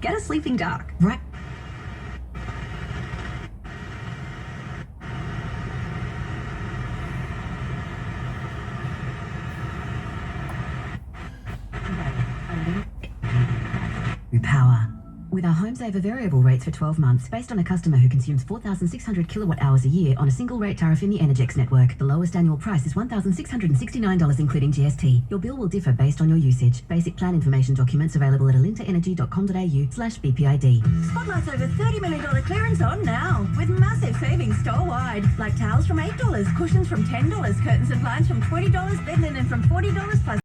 Get a sleeping dark. Right. Power. With our Home Saver variable rates for 12 months, based on a customer who consumes 4,600 kilowatt hours a year on a single rate tariff in the Energex network. The lowest annual price is $1,669, including GST. Your bill will differ based on your usage. Basic plan information documents available at alintaaenergy.com.au/BPID. Spotlight's over $30 million clearance on now, with massive savings store-wide. Like towels from $8, cushions from $10, curtains and blinds from $20, bed linen from $40, plus